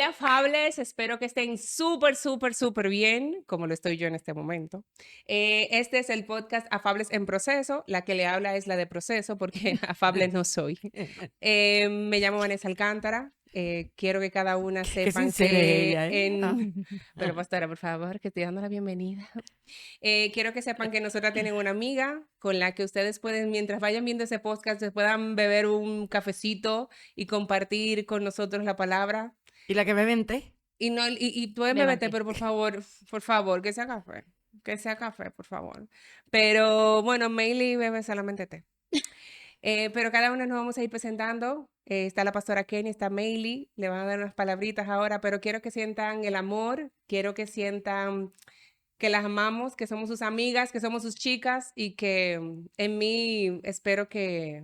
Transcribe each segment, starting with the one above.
afables, espero que estén súper bien, como lo estoy yo en este momento. Este es el podcast Afables en Proceso. La que le habla es la de proceso, porque afable no soy. Me llamo Vanessa Alcántara. Quiero que cada una Qué sepan sincera es que ella, ¿eh? Pero pastora, por favor, que estoy dando la bienvenida. Quiero que sepan que nosotras tienen una amiga con la que ustedes pueden, mientras vayan viendo ese podcast, se puedan beber un cafecito y compartir con nosotros la palabra. ¿Y la que me vente? Y no, y pueden Beban beberte, té. pero por favor, que sea café, por favor. Pero bueno, Meili bebe solamente té. Pero cada uno nos vamos a ir presentando. Está la pastora Kenny, está Meili, le van a dar unas palabritas ahora, pero quiero que sientan el amor, quiero que sientan que las amamos, que somos sus amigas, que somos sus chicas y que en mí espero que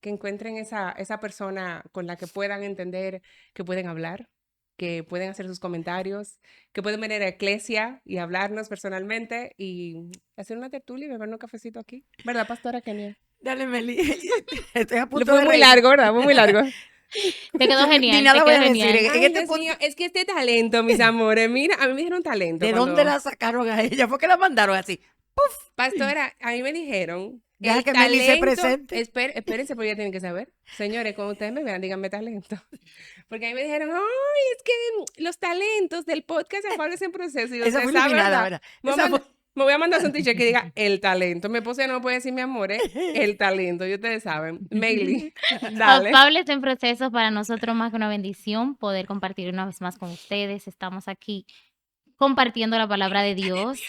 encuentren esa persona con la que puedan entender, que pueden hablar, que pueden hacer sus comentarios, que pueden venir a Eclesia y hablarnos personalmente y hacer una tertulia y beber un cafecito aquí. ¿Verdad, pastora Kenia? Dale, Meli. Estoy a punto Fue de muy reír. largo, ¿verdad? Fue muy largo. Te quedó Ni genial, nada te voy quedó a decir. genial. En Ay, este Dios punto, mío, es que este talento, mis amores, mira, a mí me dijeron talento. ¿de cuando- dónde la sacaron a ella? ¿Por qué la mandaron así? Pastora, a mí me dijeron, Deja el que Meli se talento, presente. espérense porque ya tienen que saber. Señores, cuando ustedes me vean, díganme talento. Porque a mí me dijeron, ay, es que los talentos del podcast Afables en Proceso. Y yo, Esa usted fue sabe, iluminada, ¿verdad? ¿verdad? Me voy a Esa fue... mandar, me voy a mandar un t-shirt que diga el talento. Mi esposa no me puede decir mi amor, ¿eh? El talento, y ustedes saben. Meili, dale. Afables en Proceso, para nosotros más que una bendición poder compartir una vez más con ustedes. Estamos aquí compartiendo la palabra de Dios.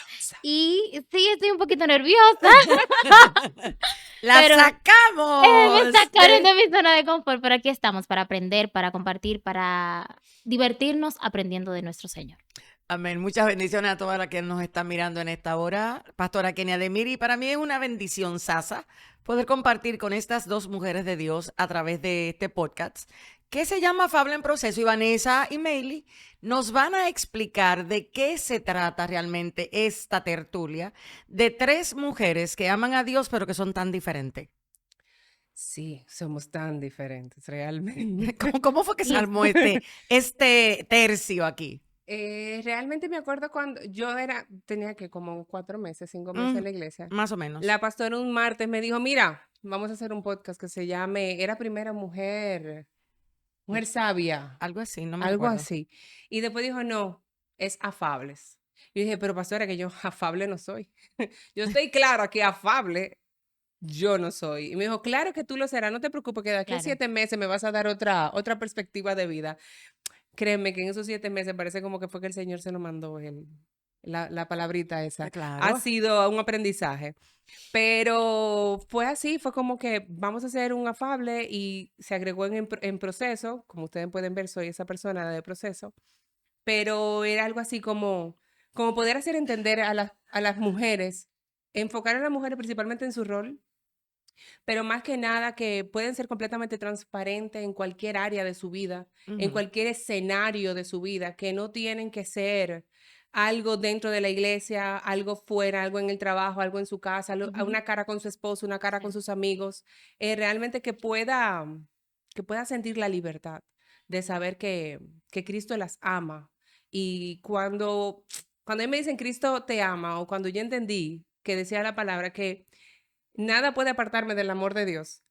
Y sí, estoy un poquito nerviosa. ¡La Pero, sacamos! Me sacaron de mi zona de confort, pero aquí estamos para aprender, para compartir, para divertirnos aprendiendo de nuestro Señor. Amén. Muchas bendiciones a todas las que nos están mirando en esta hora. Pastora Kenia Demiri, para mí es una bendición, Sasa, poder compartir con estas dos mujeres de Dios a través de este podcast que se llama Afable en Proceso. Y Vanessa y Meili nos van a explicar de qué se trata realmente esta tertulia de tres mujeres que aman a Dios pero que son tan diferentes. Sí, somos tan diferentes, realmente. ¿Cómo fue que se armó este tercio aquí? Realmente me acuerdo cuando tenía que como 4 meses, 5 meses en la iglesia. Más o menos. La pastora un martes me dijo, mira, vamos a hacer un podcast que se llame, era primera mujer sabia, Algo así, no me algo acuerdo. así. Y después dijo, no, es afables. Yo dije, pero pastora, que yo afable no soy. Yo estoy clara que afable yo no soy. Y me dijo, claro que tú lo serás, no te preocupes, que de aquí a Claro. 7 meses me vas a dar otra perspectiva de vida. Créeme que en esos 7 meses parece como que fue que el Señor se lo mandó la palabrita esa. Claro. Ha sido un aprendizaje. Pero fue así, fue como que vamos a hacer un afable y se agregó en proceso. Como ustedes pueden ver, soy esa persona de proceso. Pero era algo así como poder hacer entender a las mujeres, enfocar a las mujeres principalmente en su rol, pero más que nada que pueden ser completamente transparentes en cualquier área de su vida, en Ujú. cualquier escenario de su vida, que no tienen que ser algo dentro de la iglesia, algo fuera, algo en el trabajo, algo en su casa, Ujú. una cara con su esposo, una cara con Sí. sus amigos, realmente que pueda sentir la libertad de saber que Cristo las ama. Y cuando me dicen Cristo te ama, o cuando yo entendí que decía la palabra que nada puede apartarme del amor de Dios.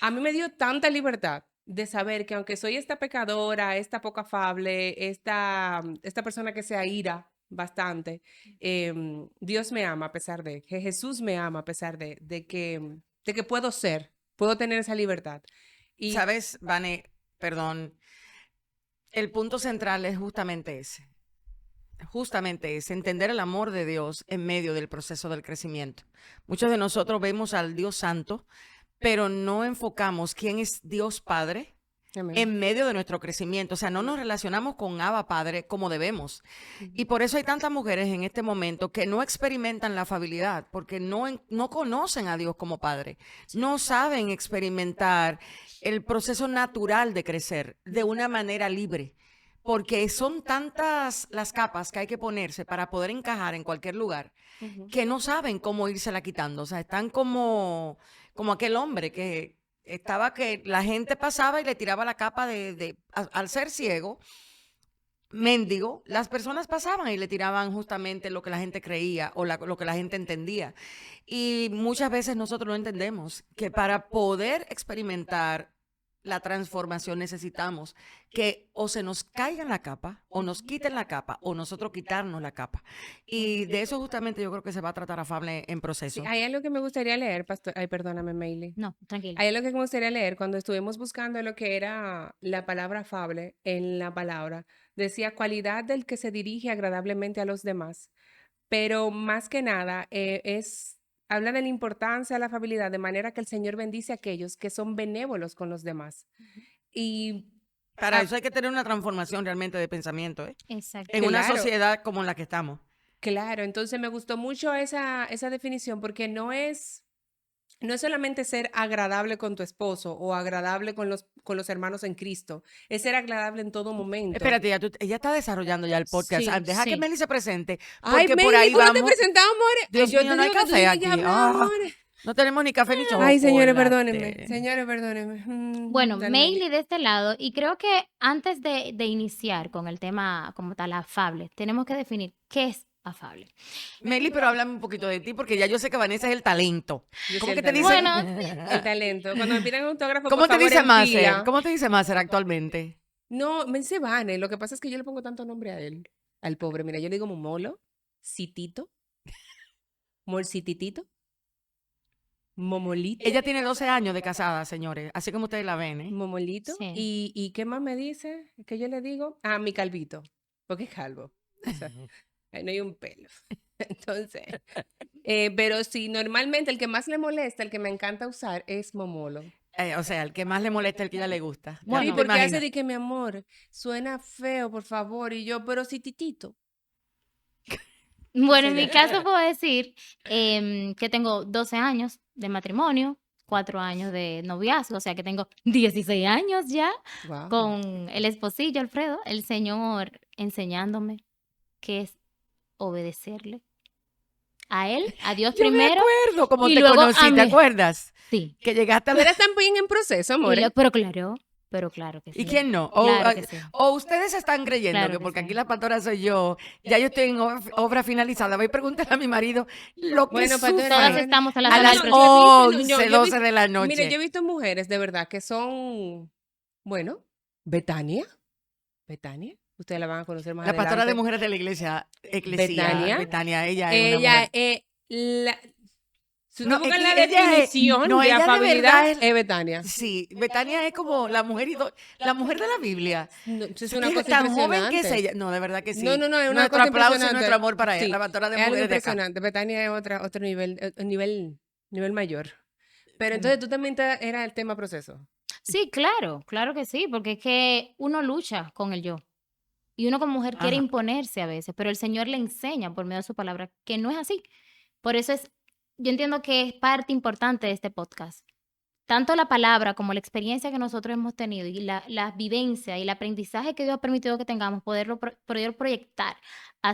A mí me dio tanta libertad de saber que aunque soy esta pecadora, esta poco afable, esta persona que se aira bastante, Dios me ama a pesar que Jesús me ama a pesar de que puedo tener esa libertad. Y ¿Sabes, Vane? Perdón. El punto central es justamente ese. Justamente es entender el amor de Dios en medio del proceso del crecimiento. Muchos de nosotros vemos al Dios Santo, pero no enfocamos quién es Dios Padre amén. en medio de nuestro crecimiento. O sea, no nos relacionamos con Abba Padre como debemos. Y por eso hay tantas mujeres en este momento que no experimentan la afabilidad, porque no conocen a Dios como Padre. No saben experimentar el proceso natural de crecer de una manera libre. Porque son tantas las capas que hay que ponerse para poder encajar en cualquier lugar Ujú. que no saben cómo írsela quitando. O sea, están como aquel hombre que estaba que la gente pasaba y le tiraba la capa al ser ciego, mendigo, las personas pasaban y le tiraban justamente lo que la gente creía o lo que la gente entendía. Y muchas veces nosotros no entendemos que para poder experimentar la transformación necesitamos que o se nos caiga la capa, o nos quiten la capa, o nosotros quitarnos la capa. Y de eso justamente yo creo que se va a tratar Afable en Sí, proceso. hay algo que me gustaría leer, pastor. Ay, perdóname, Meili. No, tranquila. Hay algo que me gustaría leer cuando estuvimos buscando lo que era la palabra afable en la palabra. Decía cualidad del que se dirige agradablemente a los demás, pero más que nada habla de la importancia de la afabilidad, de manera que el Señor bendice a aquellos que son benévolos con los demás. Y Para ah, eso hay que tener una transformación realmente de pensamiento, ¿eh? Exacto. En una claro, sociedad como la que estamos. claro, entonces me gustó mucho esa definición porque no es solamente ser agradable con tu esposo o agradable con los hermanos en Cristo, es ser agradable en todo momento. Espérate, ella está desarrollando ya el podcast. Sí, Deja que sí. Meli se presente, Ay, porque por Meili, ahí ¿cómo te vamos. presentamos, amores? Dios Yo mío, te no hay digo que tú café tienes que aquí. hablar, amores. No tenemos ni café ni Ay, señores, chocolate. perdónenme. Señores, perdónenme. Bueno, Dale, Meili. Meili de este lado, y creo que antes de iniciar con el tema como tal, afable, tenemos que definir qué es afable. Meli, pero háblame un poquito de ti, porque ya yo sé que Vanessa es el talento. Yo ¿Cómo soy que el te talento. dicen? Bueno, El talento. Cuando me piden autógrafo, ¿Cómo por te favor, dice en Máser? fila. ¿Cómo te dice Máser actualmente? No, me dice Vane. Lo que pasa es que yo le pongo tanto nombre a él, al pobre. Mira, yo le digo Momolo, Citito, Morcititito, Momolito. Ella tiene 12 años de casada, señores, así como ustedes la ven, ¿eh? Momolito. sí. ¿Y qué más me dice? ¿Qué yo le digo? Ah, mi calvito, porque es calvo. O sea, ahí no hay un pelo. Entonces, pero sí, normalmente el que más le molesta, el que me encanta usar es Momolo. O sea, el que más le molesta, el que ella le gusta. Ya Bueno. Sí, tú te porque hace imaginas. de que mi amor suena feo, por favor, y yo, pero sí, titito. Bueno, en Entonces mi ya. caso puedo decir que tengo 12 años de matrimonio, 4 años de noviazgo, o sea que tengo 16 años ya Wow. con el esposillo Alfredo, el Señor enseñándome qué es obedecerle a Él, a Dios Yo me primero, acuerdo cómo y te luego conocí, a ¿te mí. acuerdas? Sí, Que llegaste a Tú la... eres también en proceso, amor. pero claro que ¿Y sí, quién no? claro que sí, O ustedes están creyendo claro que que porque sí. aquí la pastora soy yo, ya yo estoy en obra finalizada. Voy a preguntar a mi marido lo que Bueno, pastora, Todas sufre estamos a la a sala las del yo he proceso. visto, 11, 12 de la noche. mire, yo he visto mujeres de verdad que son, bueno, Betania. Ustedes la van a conocer más La pastora de adelante. mujeres de la iglesia eclesial, Betania. Betania, ella es una Ella mujer. es si No, ustedes es buscan la que ella es- definición no, de ella de afabilidad, verdad es Betania. Sí, Betania es como la mujer, la mujer de la Biblia. No, eso es ¿Qué una cosa tan joven que es impresionante. ella? No, de verdad que sí. No, es una Nuestro cosa aplauso y impresionante. nuestro amor para ella, Sí, la pastora de es algo mujeres de acá. impresionante. Betania es otro nivel mayor. Pero entonces tú también era el tema proceso. Sí, claro, claro que sí, porque es que uno lucha con el yo. Y uno como mujer quiere Ajá. imponerse a veces, pero el Señor le enseña por medio de su palabra que no es así. Por eso yo entiendo que es parte importante de este podcast. Tanto la palabra como la experiencia que nosotros hemos tenido y la vivencia y el aprendizaje que Dios ha permitido que tengamos, poder proyectar a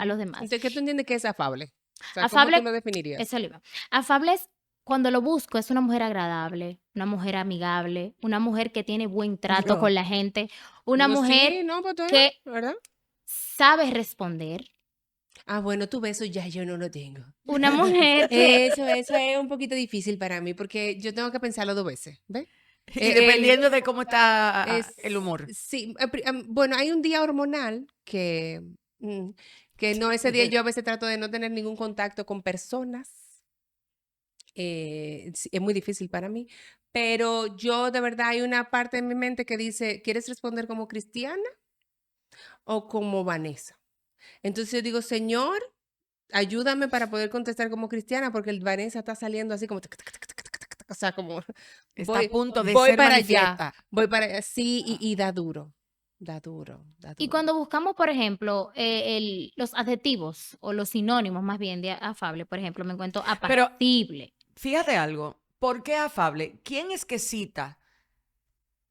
los demás. Entonces, ¿qué tú entiendes que es afable? O sea, ¿cómo Afable, tú lo definirías? eso le iba. Afable es, cuando lo busco, es una mujer agradable, una mujer amigable, una mujer que tiene buen trato Yo. con la gente, una No, mujer sí, no, pastora, que ¿verdad? sabe responder, Ah, bueno, tú ves, eso ya yo no lo tengo. una mujer que Eso es un poquito difícil para mí porque yo tengo que pensarlo 2 veces, ¿ves? Y dependiendo de cómo está el humor. Sí, bueno, hay un día hormonal que no, ese día yo a veces trato de no tener ningún contacto con personas. Sí, es muy difícil para mí, pero yo de verdad hay una parte de mi mente que dice, ¿quieres responder como cristiana o como Vanessa? Entonces yo digo, Señor, ayúdame para poder contestar como cristiana porque el Vanessa está saliendo así como, o sea, como Está voy, a punto de voy ser para allá, manifiesta. voy para allá, sí, y da duro, da duro, da Y duro. cuando buscamos, por ejemplo, los adjetivos o los sinónimos más bien de afable, por ejemplo, me encuentro Pero- apacible. Fíjate algo, ¿por qué afable? ¿Quién es que cita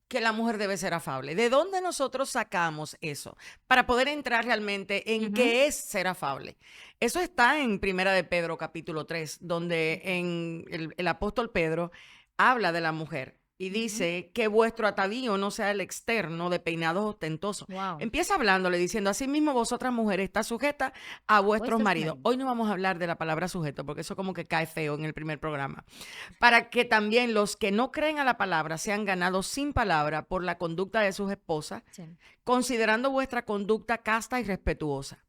que la mujer debe ser afable? ¿De dónde nosotros sacamos eso? Para poder entrar realmente en Ujú. qué es ser afable. Eso está en Primera de Pedro, capítulo 3, donde el apóstol Pedro habla de la mujer. y dice que vuestro atavío no sea el externo de peinados ostentosos. Wow. Empieza hablándole diciendo, asimismo vosotras mujeres está sujeta a vuestros Vuestros maridos. maridos. Hoy no vamos a hablar de la palabra sujeto porque eso como que cae feo en el primer programa. Para que también los que no creen a la palabra sean ganados sin palabra por la conducta de sus esposas, Sí. considerando vuestra conducta casta y respetuosa.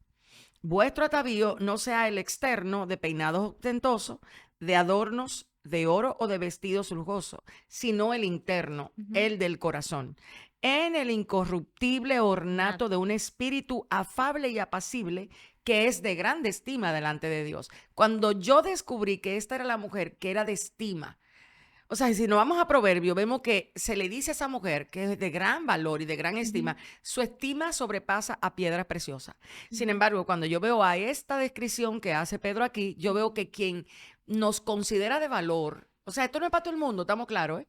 Vuestro atavío no sea el externo de peinados ostentosos, de adornos de oro o de vestidos lujosos, sino el interno, Ujú. el del corazón, en el incorruptible ornato de un espíritu afable y apacible que es de grande estima delante de Dios. Cuando yo descubrí que esta era la mujer que era de estima, o sea, si nos vamos a Proverbio, vemos que se le dice a esa mujer que es de gran valor y de gran estima, su estima sobrepasa a piedras preciosas. Sin embargo, cuando yo veo a esta descripción que hace Pedro aquí, yo veo que quien nos considera de valor, o sea, esto no es para todo el mundo, estamos claros, ¿eh?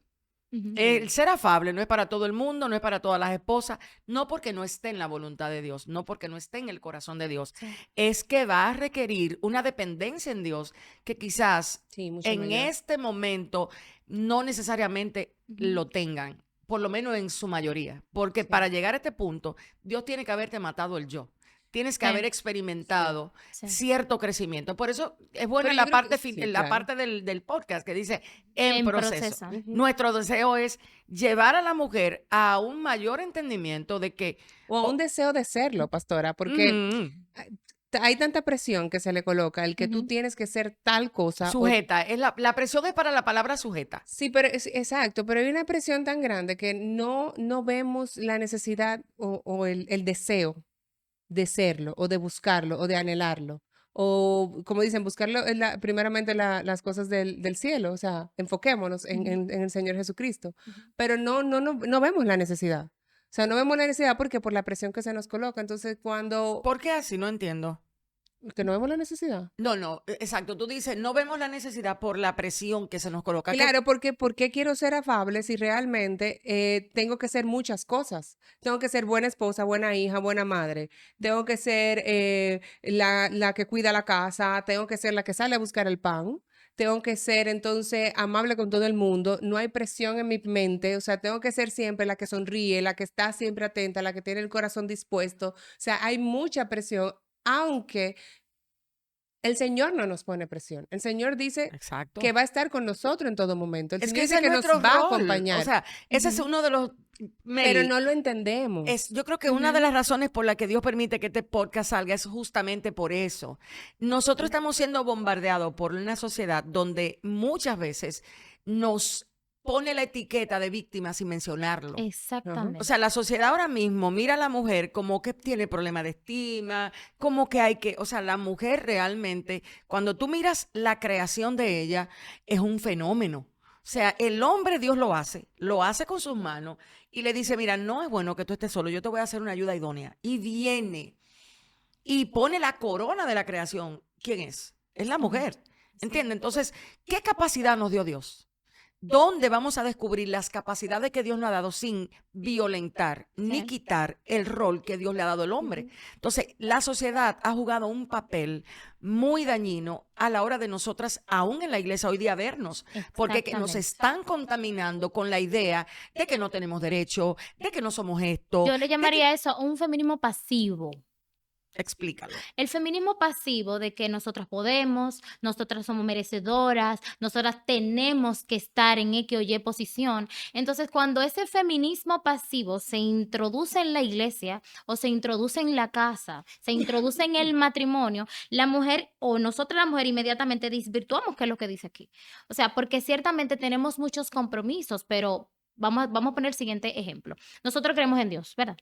Ujú. El ser afable no es para todo el mundo, no es para todas las esposas, no porque no esté en la voluntad de Dios, no porque no esté en el corazón de Dios, Sí. es que va a requerir una dependencia en Dios que quizás Sí, mucho en mayor. este momento no necesariamente Ujú. lo tengan, por lo menos en su mayoría, porque Sí. para llegar a este punto, Dios tiene que haberte matado el yo. Tienes que Sí. haber experimentado Sí. cierto crecimiento. Por eso es buena Pero yo la creo que parte, sí, la claro. parte del podcast que dice en En proceso. proceso. Ujú. Nuestro deseo es llevar a la mujer a un mayor entendimiento de que O un deseo de serlo, pastora, porque hay tanta presión que se le coloca, el que tú Ujú. tienes que ser tal cosa. sujeta, es la presión es para la palabra sujeta. Sí, pero exacto, pero hay una presión tan grande que no vemos la necesidad o el deseo de serlo, o de buscarlo, o de anhelarlo. O, como dicen, buscarlo es primeramente las cosas del cielo, o sea, enfoquémonos Ujú. en el Señor Jesucristo. Ujú. Pero no vemos la necesidad. O sea, no vemos la necesidad porque por la presión que se nos coloca. Entonces, ¿Por qué así? No entiendo. que no vemos la necesidad. No, exacto. Tú dices, no vemos la necesidad por la presión que se nos coloca. Claro, porque ¿por qué quiero ser afable si realmente tengo que ser muchas cosas? Tengo que ser buena esposa, buena hija, buena madre. Tengo que ser la que cuida la casa. Tengo que ser la que sale a buscar el pan. Tengo que ser entonces amable con todo el mundo. No hay presión en mi mente. O sea, tengo que ser siempre la que sonríe, la que está siempre atenta, la que tiene el corazón dispuesto. O sea, hay mucha presión, aunque el Señor no nos pone presión. El Señor dice Exacto. que va a estar con nosotros en todo momento. El Es Señor que ese dice es que nos nuestro va a rol. acompañar, O sea, ese es Ujú. uno de los... pero Meli, no lo entendemos. yo creo que una de Ujú. las razones por la que Dios permite que este podcast salga es justamente por eso. Nosotros estamos siendo bombardeados por una sociedad donde muchas veces nos pone la etiqueta de víctima sin mencionarlo. Exactamente. O sea, la sociedad ahora mismo mira a la mujer como que tiene problema de estima, como que hay que, o sea, la mujer realmente, cuando tú miras la creación de ella, es un fenómeno. O sea, el hombre Dios lo hace con sus manos y le dice, mira, no es bueno que tú estés solo, yo te voy a hacer una ayuda idónea. Y viene y pone la corona de la creación. ¿Quién es? Es la mujer. ¿Entiendes? Entonces, ¿qué capacidad nos dio Dios? ¿Dónde vamos a descubrir las capacidades que Dios nos ha dado sin violentar ni Sí. quitar el rol que Dios le ha dado al hombre? Entonces, la sociedad ha jugado un papel muy dañino a la hora de nosotras, aún en la iglesia hoy día, vernos, porque que nos Exactamente. están contaminando con la idea de que no tenemos derecho, de que no somos esto. Yo le llamaría eso un feminismo pasivo. Explícalo. El feminismo pasivo de que nosotras podemos, nosotras somos merecedoras, nosotras tenemos que estar en X o Y posición. Entonces, cuando ese feminismo pasivo se introduce en la iglesia o se introduce en la casa, se introduce en el matrimonio, la mujer o nosotras la mujer inmediatamente desvirtuamos qué es lo que dice aquí. O sea, porque ciertamente tenemos muchos compromisos, pero vamos a poner el siguiente ejemplo. Nosotros creemos en Dios, ¿verdad?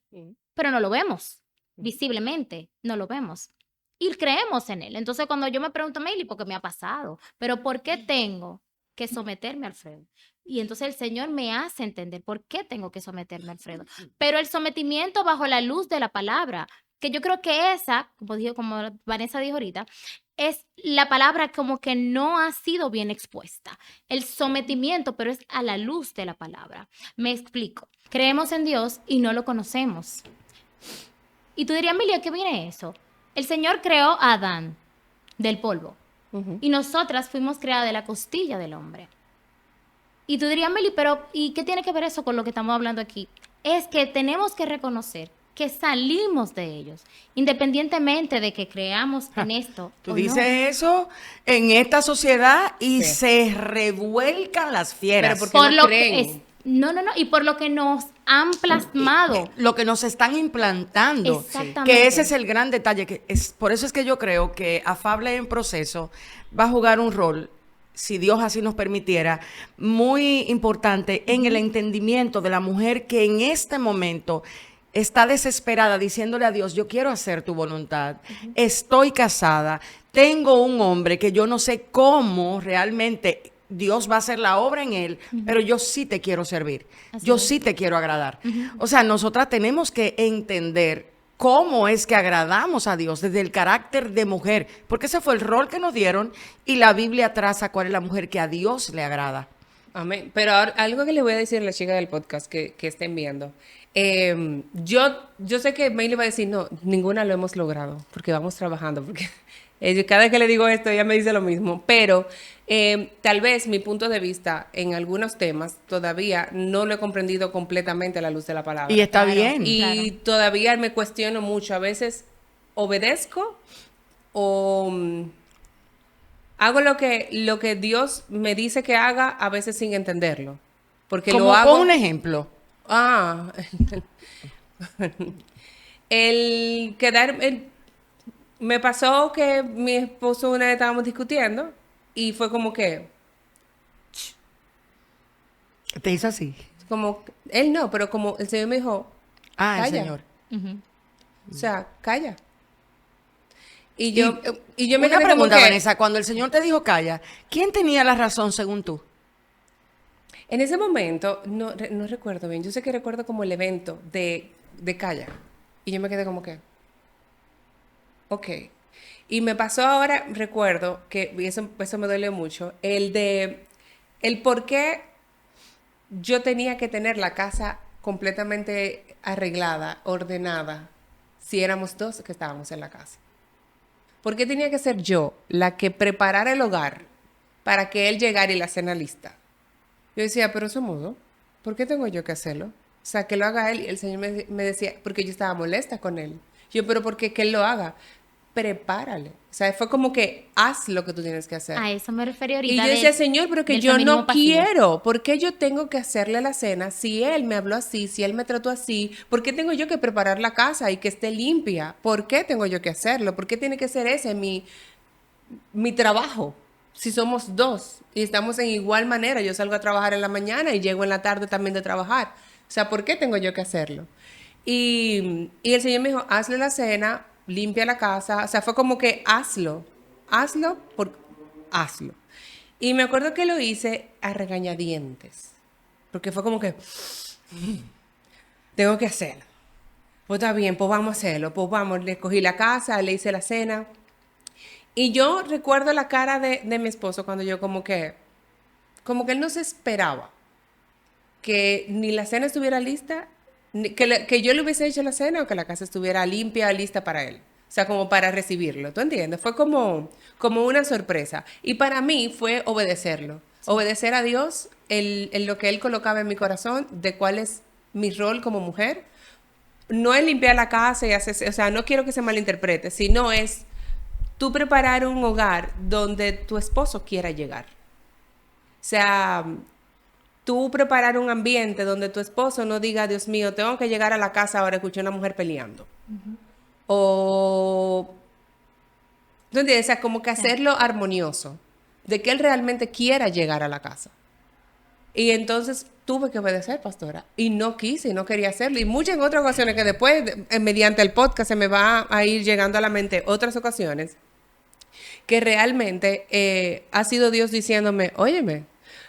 Pero no lo vemos. Visiblemente, no lo vemos. Y creemos en él. Entonces, cuando yo me pregunto, Meili, ¿por qué me ha pasado? Pero ¿por qué tengo que someterme a Alfredo? Y entonces el Señor me hace entender por qué tengo que someterme a Alfredo. Pero el sometimiento bajo la luz de la palabra, que yo creo que esa, como Vanessa dijo ahorita, es la palabra como que no ha sido bien expuesta. El sometimiento, pero es a la luz de la palabra. Me explico. Creemos en Dios y no lo conocemos. Y tú dirías, Emilia, ¿qué viene eso? El Señor creó a Adán del polvo Ujú. y nosotras fuimos creadas de la costilla del hombre. Y tú dirías, Meli, pero ¿y qué tiene que ver eso con lo que estamos hablando aquí? Es que tenemos que reconocer que salimos de ellos, independientemente de que creamos en esto Tú o dices no. eso en esta sociedad y Sí. se revuelcan las fieras. Pero porque Por no lo creen. que es, no, y por lo que nos han plasmado. Lo que nos están implantando. Exactamente. Que ese es el gran detalle. Por eso es que yo creo que Afable en Proceso va a jugar un rol, si Dios así nos permitiera, muy importante en el entendimiento de la mujer que en este momento está desesperada diciéndole a Dios, yo quiero hacer tu voluntad, estoy casada, tengo un hombre que yo no sé cómo realmente Dios va a hacer la obra en él, pero yo sí te quiero servir, Así yo es. sí te quiero agradar. O sea, nosotras tenemos que entender cómo es que agradamos a Dios desde el carácter de mujer, porque ese fue el rol que nos dieron y la Biblia traza cuál es la mujer que a Dios le agrada. Amén. Pero ahora, algo que le voy a decir a la chica del podcast que estén viendo. Yo sé que May le va a decir, no, ninguna lo hemos logrado, porque vamos trabajando, porque cada vez que le digo esto, ella me dice lo mismo. Pero tal vez mi punto de vista en algunos temas todavía no lo he comprendido completamente a la luz de la palabra. Y está Claro. bien. Y Claro. todavía me cuestiono mucho. A veces obedezco o hago lo que Dios me dice que haga, a veces sin entenderlo. Porque Como lo hago. pon un ejemplo. Ah, el quedar. Me pasó que mi esposo una vez estábamos discutiendo y fue como que. Te hizo así. Como. Él no, pero como el Señor me dijo. Ah, el Calla. Señor. Ujú. O sea, calla. Y yo me Una quedé como pregunta, que, Vanessa, cuando el Señor te dijo calla, ¿quién tenía la razón según tú? en ese momento, no recuerdo bien. Yo sé que recuerdo como el evento de calla. Y yo me quedé como que. Ok. Y me pasó ahora, recuerdo que, y eso me duele mucho, el por qué yo tenía que tener la casa completamente arreglada, ordenada, si éramos dos que estábamos en la casa. ¿Por qué tenía que ser yo la que preparara el hogar para que él llegara y la cena lista? Yo decía, pero somos dos, ¿por qué tengo yo que hacerlo? O sea, que lo haga él. Y el Señor me decía, porque yo estaba molesta con él. Yo, pero ¿por qué que él lo haga? Prepárale. O sea, fue como que haz lo que tú tienes que hacer. A eso me refería ahorita. Y yo decía, Señor, pero que del yo feminismo no pasivo. quiero. ¿Por qué yo tengo que hacerle la cena? Si él me habló así, si él me trató así, ¿por qué tengo yo que preparar la casa y que esté limpia? ¿Por qué tengo yo que hacerlo? ¿Por qué tiene que ser ese mi trabajo? Si somos dos y estamos en igual manera, yo salgo a trabajar en la mañana y llego en la tarde también de trabajar. O sea, ¿por qué tengo yo que hacerlo? Y el Señor me dijo, hazle la cena, limpia la casa. O sea, fue como que hazlo, hazlo. Y me acuerdo que lo hice a regañadientes, porque fue como que, tengo que hacerlo. Pues está bien, pues vamos a hacerlo. Pues vamos, le cogí la casa, le hice la cena. Y yo recuerdo la cara de mi esposo cuando yo como que él no se esperaba que ni la cena estuviera lista, que yo le hubiese hecho la cena o que la casa estuviera limpia, lista para él. O sea, como para recibirlo, ¿tú entiendes? Fue como una sorpresa. Y para mí fue obedecerlo. Obedecer a Dios en lo que Él colocaba en mi corazón, de cuál es mi rol como mujer. No es limpiar la casa y hacer, o sea, no quiero que se malinterprete, sino es tú preparar un hogar donde tu esposo quiera llegar. O sea, tú preparar un ambiente donde tu esposo no diga, Dios mío, tengo que llegar a la casa ahora, escuché a una mujer peleando. O, ¿tú entiendes? O sea, como que hacerlo armonioso, de que él realmente quiera llegar a la casa. Y entonces tuve que obedecer, pastora, y no quise, y no quería hacerlo. Y muchas en otras ocasiones que después, mediante el podcast, se me va a ir llegando a la mente otras ocasiones, que realmente ha sido Dios diciéndome, óyeme,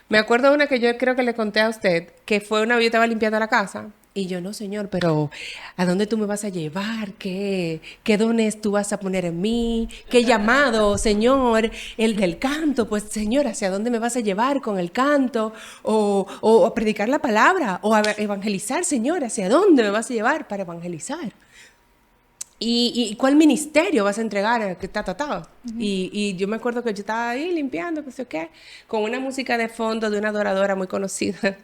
me acuerdo de una que yo creo que le conté a usted, que fue una vez yo estaba limpiando la casa, y yo, no, Señor, pero ¿a dónde tú me vas a llevar? ¿Qué dones tú vas a poner en mí? ¿Qué llamado, Señor? El del canto, pues, Señor, ¿hacia dónde me vas a llevar con el canto? O a predicar la palabra, o a evangelizar, Señor, ¿hacia dónde me vas a llevar para evangelizar? ¿Y cuál ministerio vas a entregar? Y yo me acuerdo que yo estaba ahí limpiando, qué sé qué, con una música de fondo de una adoradora muy conocida,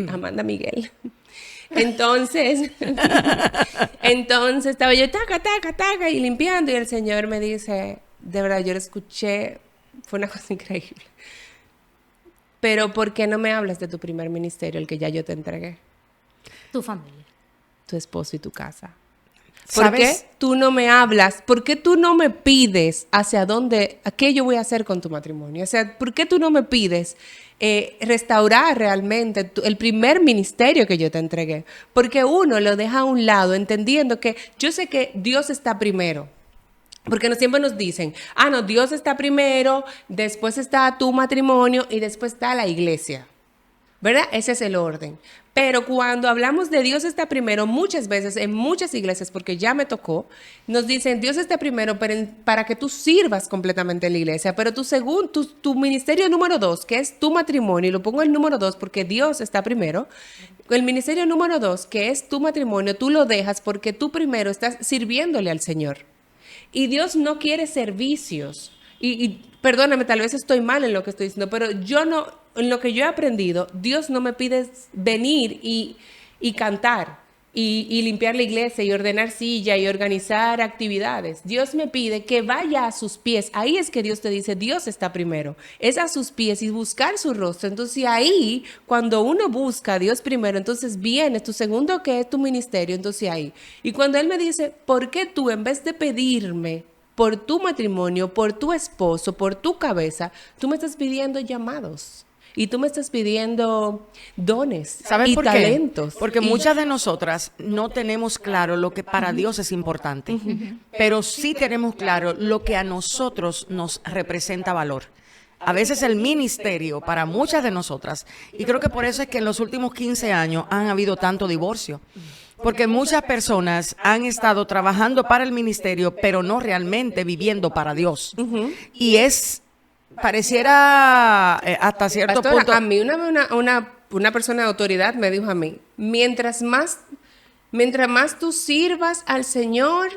Amanda Miguel. Entonces, entonces estaba yo taca, y limpiando, y el Señor me dice, de verdad, yo lo escuché, fue una cosa increíble. Pero ¿por qué no me hablas de tu primer ministerio, el que ya yo te entregué? Tu familia. Tu esposo y tu casa. ¿Por qué ¿Sabes? tú no me hablas? ¿Por qué tú no me pides hacia dónde, qué yo voy a hacer con tu matrimonio? O sea, ¿por qué tú no me pides restaurar realmente el primer ministerio que yo te entregué? Porque uno lo deja a un lado entendiendo que yo sé que Dios está primero. Porque siempre nos dicen, no, Dios está primero, después está tu matrimonio y después está la iglesia. ¿Verdad? Ese es el orden. Pero cuando hablamos de Dios está primero, muchas veces en muchas iglesias, porque ya me tocó, nos dicen Dios está primero para que tú sirvas completamente en la iglesia, pero tu ministerio número 2, que es tu matrimonio, y lo pongo el número 2 porque Dios está primero, el ministerio número 2, que es tu matrimonio, tú lo dejas porque tú primero estás sirviéndole al Señor. Y Dios no quiere servicios. Y perdóname, tal vez estoy mal en lo que estoy diciendo, pero en lo que yo he aprendido, Dios no me pide venir y cantar y limpiar la iglesia y ordenar silla y organizar actividades. Dios me pide que vaya a sus pies. Ahí es que Dios te dice, Dios está primero. Es a sus pies y buscar su rostro. Entonces ahí, cuando uno busca a Dios primero, entonces viene tu segundo, que es tu ministerio, entonces ahí. Y cuando Él me dice, ¿por qué tú en vez de pedirme por tu matrimonio, por tu esposo, por tu cabeza, tú me estás pidiendo llamados? Y tú me estás pidiendo dones ¿Sabes y por qué? talentos. Porque Y- muchas de nosotras no tenemos claro lo que para Dios es importante, pero sí tenemos claro lo que a nosotros nos representa valor. A veces el ministerio para muchas de nosotras, y creo que por eso es que en los últimos 15 años han habido tanto divorcio, porque muchas personas han estado trabajando para el ministerio, pero no realmente viviendo para Dios. Y pareciera hasta cierto Pastora, punto. a mí una persona de autoridad me dijo a mí, mientras más tú sirvas al Señor,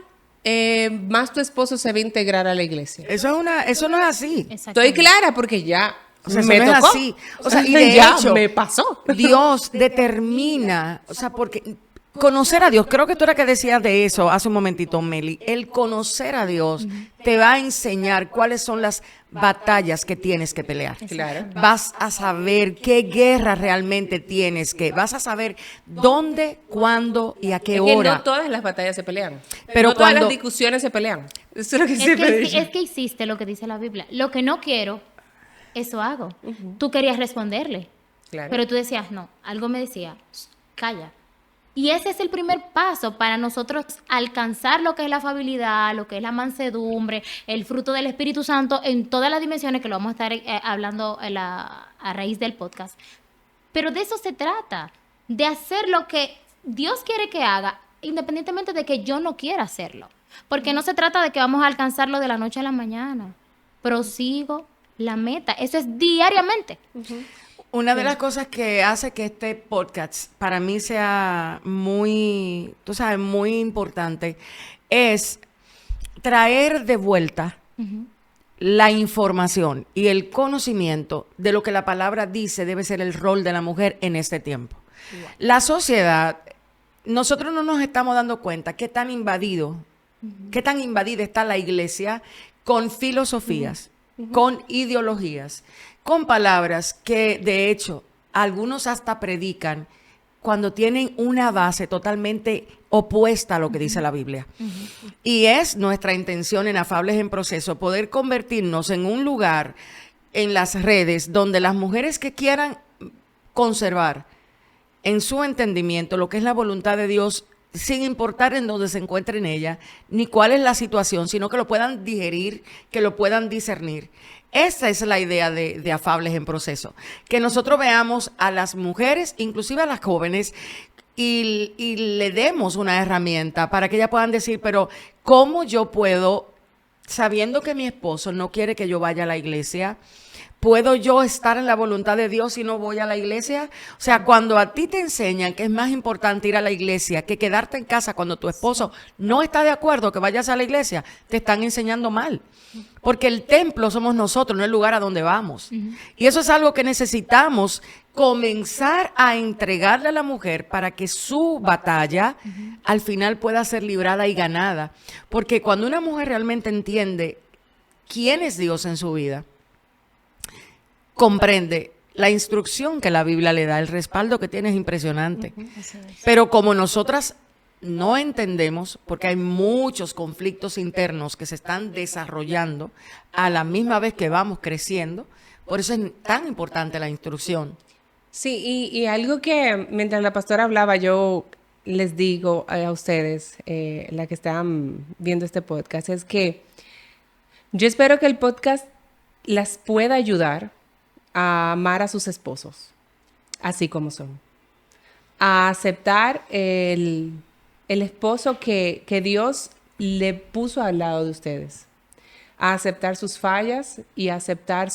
más tu esposo se va a integrar a la iglesia. Eso no es así. Estoy Exactamente. clara porque ya O sea, eso me no es tocó. así. O sea, y de ya hecho, me pasó. Dios determina, o sea, porque conocer a Dios, creo que tú era que decías de eso hace un momentito, Meli. El conocer a Dios te va a enseñar cuáles son las batallas que tienes que pelear. Claro. Vas a saber qué guerra realmente vas a saber dónde, cuándo y a qué Es que hora. no todas las batallas se pelean. Pero no todas cuando- las discusiones se pelean. Eso es lo que Es siempre que, digo. es que existe lo que dice la Biblia. Lo que no quiero, eso hago. Tú querías responderle, Claro. pero tú decías, no, algo me decía, calla. Y ese es el primer paso para nosotros alcanzar lo que es la afabilidad, lo que es la mansedumbre, el fruto del Espíritu Santo en todas las dimensiones que lo vamos a estar hablando a raíz del podcast. Pero de eso se trata, de hacer lo que Dios quiere que haga, independientemente de que yo no quiera hacerlo. Porque no se trata de que vamos a alcanzarlo de la noche a la mañana. Prosigo la meta. Eso es diariamente. Una de las cosas que hace que este podcast para mí sea muy, tú sabes, muy importante es traer de vuelta la información y el conocimiento de lo que la palabra dice debe ser el rol de la mujer en este tiempo. La sociedad, nosotros no nos estamos dando cuenta qué tan invadida está la iglesia con filosofías, con ideologías, con palabras que de hecho algunos hasta predican cuando tienen una base totalmente opuesta a lo que dice la Biblia. Y es nuestra intención en Afables en Proceso poder convertirnos en un lugar en las redes donde las mujeres que quieran conservar en su entendimiento lo que es la voluntad de Dios, sin importar en dónde se encuentren ella, ni cuál es la situación, sino que lo puedan digerir, que lo puedan discernir. Esa es la idea de Afables en Proceso, que nosotros veamos a las mujeres, inclusive a las jóvenes, y le demos una herramienta para que ellas puedan decir, pero ¿cómo yo puedo, sabiendo que mi esposo no quiere que yo vaya a la iglesia, ¿Puedo yo estar en la voluntad de Dios si no voy a la iglesia? O sea, cuando a ti te enseñan que es más importante ir a la iglesia que quedarte en casa cuando tu esposo no está de acuerdo que vayas a la iglesia, te están enseñando mal. Porque el templo somos nosotros, no el lugar a donde vamos. Y eso es algo que necesitamos comenzar a entregarle a la mujer para que su batalla al final pueda ser librada y ganada. Porque cuando una mujer realmente entiende quién es Dios en su vida, comprende la instrucción que la Biblia le da, el respaldo que tiene es impresionante. Pero como nosotras no entendemos, porque hay muchos conflictos internos que se están desarrollando a la misma vez que vamos creciendo, por eso es tan importante la instrucción. Sí, y algo que mientras la pastora hablaba, yo les digo a ustedes, la que están viendo este podcast, es que yo espero que el podcast las pueda ayudar a amar a sus esposos, así como son. A aceptar el esposo que Dios le puso al lado de ustedes. A aceptar sus fallas y a aceptar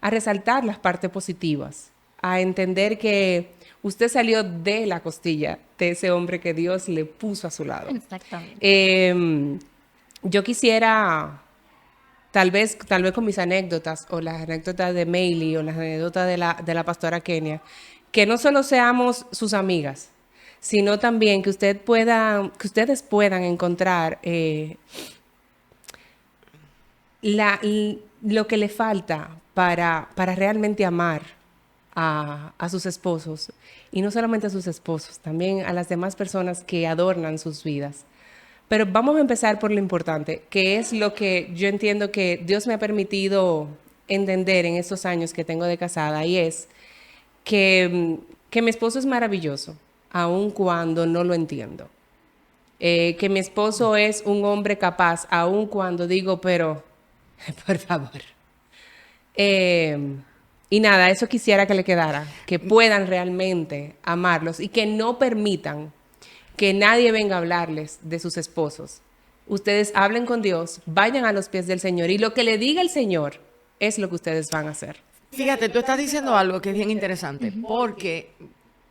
a resaltar las partes positivas. A entender que usted salió de la costilla de ese hombre que Dios le puso a su lado. Exactamente. Yo quisiera, tal vez con mis anécdotas, o las anécdotas de Meili, o las anécdotas de la pastora Kenia, que no solo seamos sus amigas, sino también que ustedes puedan encontrar lo que le falta para realmente amar a sus esposos. Y no solamente a sus esposos, también a las demás personas que adornan sus vidas. Pero vamos a empezar por lo importante, que es lo que yo entiendo que Dios me ha permitido entender en estos años que tengo de casada, y es que mi esposo es maravilloso, aun cuando no lo entiendo. Que mi esposo es un hombre capaz, aun cuando digo, pero, por favor. Y nada, eso quisiera que le quedara, que puedan realmente amarlos y que no permitan que nadie venga a hablarles de sus esposos. Ustedes hablen con Dios, vayan a los pies del Señor y lo que le diga el Señor es lo que ustedes van a hacer. Fíjate, tú estás diciendo algo que es bien interesante, porque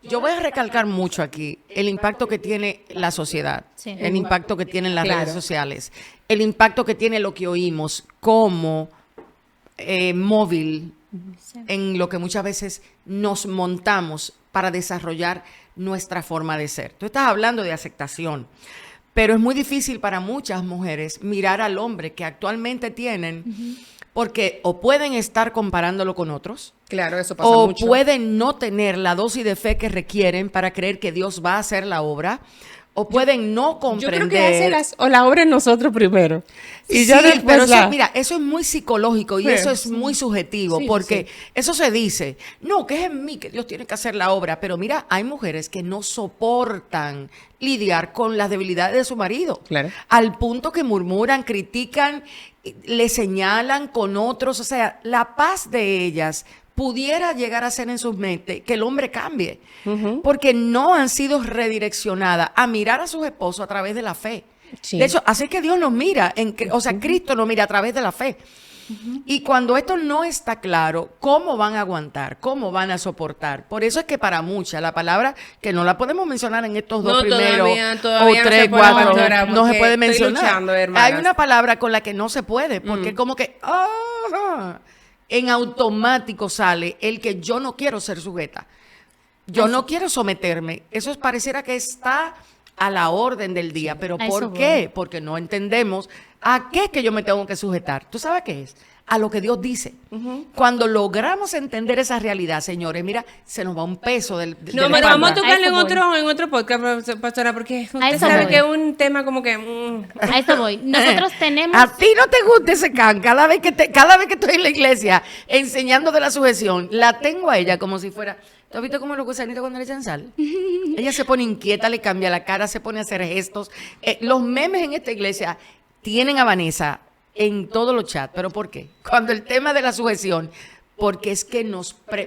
yo voy a recalcar mucho aquí el impacto que tiene la sociedad, Sí. el impacto que tienen las Claro. redes sociales, el impacto que tiene lo que oímos como móvil Sí. en lo que muchas veces nos montamos para desarrollar nuestra forma de ser. Tú estás hablando de aceptación, pero es muy difícil para muchas mujeres mirar al hombre que actualmente tienen, porque o pueden estar comparándolo con otros, Claro, eso pasa o mucho. pueden no tener la dosis de fe que requieren para creer que Dios va a hacer la obra, o pueden no Yo comprender. creo que hace la obra en nosotros primero. Y Sí, ya después pero la- mira, eso es muy psicológico y Sí. eso es muy subjetivo, Sí, porque sí. eso se dice, no, que es en mí que Dios tiene que hacer la obra, pero mira, hay mujeres que no soportan lidiar con las debilidades de su marido, Claro. al punto que murmuran, critican, le señalan con otros, o sea, la paz de ellas pudiera llegar a ser en sus mentes que el hombre cambie, porque no han sido redireccionadas a mirar a sus esposos a través de la fe. Sí. De hecho, así que Dios nos mira, o sea, Cristo nos mira a través de la fe. Y cuando esto no está claro, ¿cómo van a aguantar? ¿Cómo van a soportar? Por eso es que para muchas, la palabra, que no la podemos mencionar en estos dos No, primeros, todavía o no se tres, puede, cuatro, pastora, no se porque puede estoy mencionar. luchando, hermanas. Hay una palabra con la que no se puede, porque es como que en automático sale el que yo no quiero ser sujeta. Yo no quiero someterme. Eso pareciera que está a la orden del día. ¿Pero A por eso qué? voy. Porque no entendemos a qué es que yo me tengo que sujetar. ¿Tú sabes qué es? A lo que Dios dice. Cuando logramos entender esa realidad, señores, mira, se nos va un peso del de No, la pero vamos a espalda. tocarlo A eso en otro podcast, pastora, porque usted eso sabe voy. que es un tema como que... A eso voy. Nosotros tenemos... A ti no te gusta ese can. Cada vez que estoy en la iglesia enseñando de la sujeción, la tengo a ella como si fuera. ¿Tú has visto cómo los gusanitos cuando le echan sal? Ella se pone inquieta, le cambia la cara, se pone a hacer gestos. Los memes en esta iglesia tienen a Vanessa en todos los chats. ¿Pero por qué? Cuando el tema de la sujeción porque es que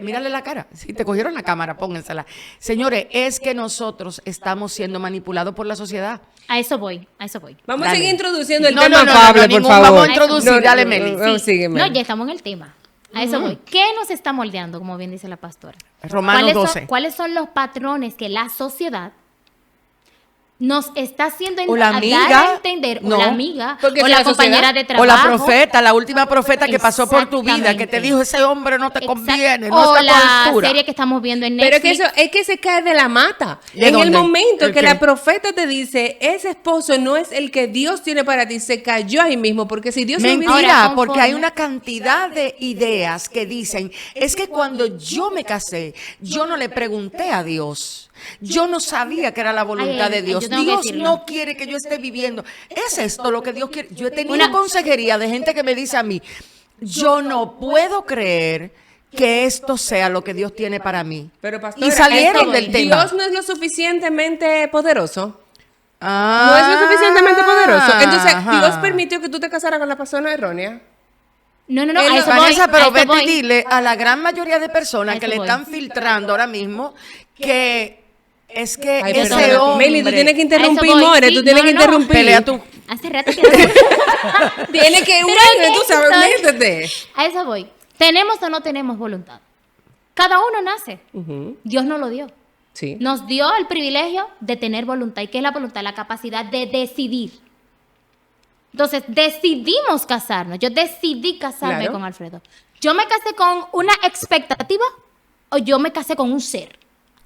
mírale la cara, si te cogieron la cámara, póngensela. Señores, es que nosotros estamos siendo manipulados por la sociedad. A eso voy, a eso voy. Vamos Dale. a seguir introduciendo el No, tema no, no, no, afable, no, por ningún- favor. vamos a introducir, dale, Meli. No, sígueme. No, ya estamos en el tema. A eso voy. ¿Qué nos está moldeando, como bien dice la pastora? Romanos 12. ¿Cuáles son los patrones que la sociedad nos está haciendo O la dar amiga, a entender, no, o la amiga, porque o es la la compañera sociedad. de trabajo? O la profeta, la última profeta que pasó por tu vida, que te Exactamente. dijo, ese hombre no te Exacto. conviene, no o está a tu la altura. serie que estamos viendo en Pero Netflix. es que se cae de la mata. ¿De En dónde? el momento ¿El que qué? la profeta te dice, ese esposo no es el que Dios tiene para ti, se cayó ahí mismo, porque si Dios Mentira, Ahora, porque hay conforme- una cantidad de ideas que dicen, es que cuando yo me casé, yo no le pregunté a Dios. Yo no sabía que era la voluntad Ay, de ay, Dios. yo tengo que Dios decirlo. no quiere que yo esté viviendo. ¿Es esto lo que Dios quiere? Yo he tenido Una- consejería de gente que me dice a mí, yo no puedo creer que esto sea lo que Dios tiene para mí. Pero pastora, Y salieron es que del tema. Dios no es lo suficientemente poderoso. Ah, No es lo suficientemente poderoso. Entonces, ajá. Dios permitió que tú te casaras con la persona errónea. No, a Él- eso voy, Vanessa, a pero eso vete voy. y dile a la gran mayoría de personas A que eso le voy. están filtrando ahora mismo que es que Ay, ese perdóname. hombre... Meli, tú tienes que A interrumpir, eso voy, more, sí. tú tienes No, que no, interrumpir. Pelea tú. Hace rato que Tienes que, Pero tú que sabes, estoy- métete. A eso voy. ¿Tenemos o no tenemos voluntad? Cada uno nace. Ujú, Dios nos lo dio. sí. Nos dio el privilegio de tener voluntad. ¿Y qué es la voluntad? La capacidad de decidir. Entonces, decidimos casarnos. Yo decidí casarme Claro. con Alfredo. ¿Yo me casé con una expectativa o yo me casé con un ser?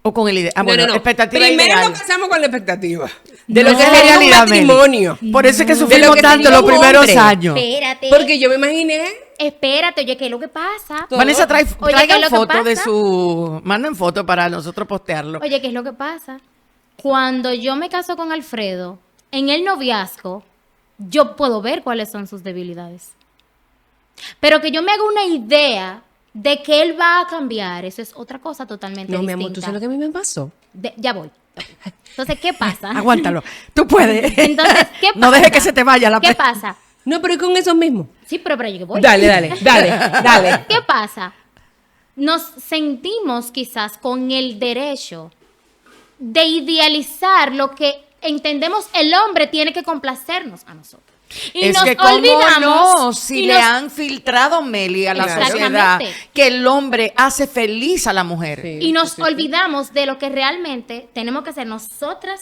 O con el ideal. Ah, No, bueno, no, no. expectativa Primero ideal. nos casamos con la expectativa. De No, lo que es la sería un realidad, Meli. matrimonio. Por eso es que De sufrimos lo que tanto sería los un primeros hombre. años. Espérate. Porque yo me imaginé. Espérate, oye, ¿qué es lo que pasa? Todo. Vanessa, Oye, ¿qué traigan es lo que fotos de pasa? su... Manden fotos para nosotros postearlo. Oye, ¿qué es lo que pasa? Cuando yo me caso con Alfredo, en el noviazgo, yo puedo ver cuáles son sus debilidades. Pero que yo me haga una idea de que él va a cambiar, eso es otra cosa totalmente No, mi distinta. amor, ¿tú sabes lo que a mí me pasó? Ya voy. Entonces, ¿qué pasa? Aguántalo. Tú puedes. Entonces, ¿qué pasa? No dejes que se te vaya la ¿Qué pe- pasa? No, pero es con eso mismo. Sí, pero yo que voy. Dale, dale, dale, dale. ¿Qué pasa? Nos sentimos quizás con el derecho de idealizar lo que entendemos el hombre tiene que complacernos a nosotros. Y Es nos que cómo olvidamos. no, si y le nos- han filtrado, Meli, a la Exactamente. sociedad que el hombre hace feliz a la mujer. Sí. y nos sí. olvidamos de lo que realmente tenemos que hacer nosotras,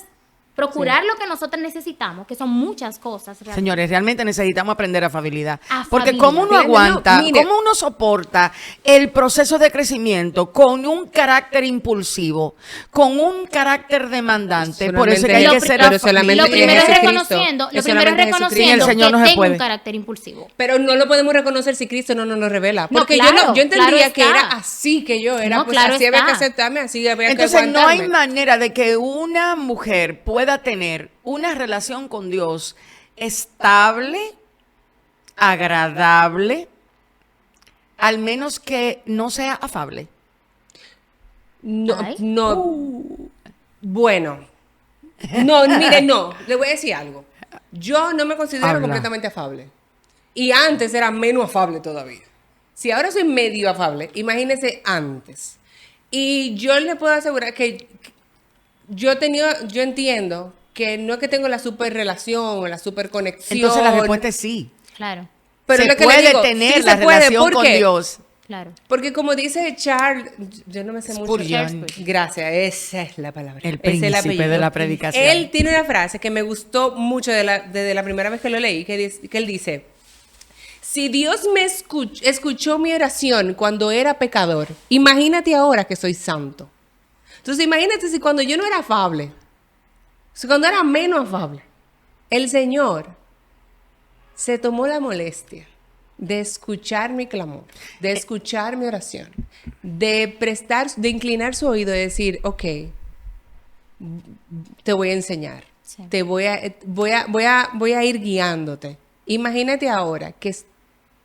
procurar lo que nosotras necesitamos, que son muchas cosas. realmente. Señores, realmente necesitamos aprender afabilidad. Afabilidad. Porque cómo uno Mira, no, aguanta, mire. cómo uno soporta el proceso de crecimiento con un carácter impulsivo, con un carácter demandante. Por eso es que hay Solamente- que ser pero afable. solamente Lo en primero es Jesucristo. reconociendo, lo Es primero es solamente en Jesucristo. reconociendo El Señor que no se tengo puede. un carácter impulsivo. Pero no lo podemos reconocer si Cristo no nos lo revela. No, Porque claro, yo entendía claro que está. era así que yo era. No, Pues claro así había que está. aceptarme, así había Entonces que no hay aguantarme. manera de que una mujer pueda tener una relación con Dios estable, agradable, al menos que no sea afable. No, Ay. no. Bueno. No, mire, no. Le voy a decir algo. Yo no me considero Habla. completamente afable. Y antes era menos afable todavía. Si ahora soy medio afable, imagínese antes. Y yo le puedo asegurar que yo entiendo que no es que tengo la super relación o la super conexión. Entonces la respuesta es sí. Claro, Pero se es lo que le puede digo, tener sí la se puede. relación ¿Por con qué? Dios. claro. Porque como dice Charles, yo no me sé mucho. Spurgeon. Gracias, esa es la palabra. El Ese es príncipe apellido. de la predicación. Él tiene una frase que me gustó mucho desde la primera vez que lo leí, que él dice, si Dios me escuchó mi oración cuando era pecador, imagínate ahora que soy santo. Entonces imagínate si cuando yo no era afable, si cuando era menos afable, el Señor se tomó la molestia de escuchar mi clamor, de escuchar mi oración, de inclinar su oído y decir, ok, te voy a enseñar, Sí. te voy a ir guiándote. Imagínate ahora que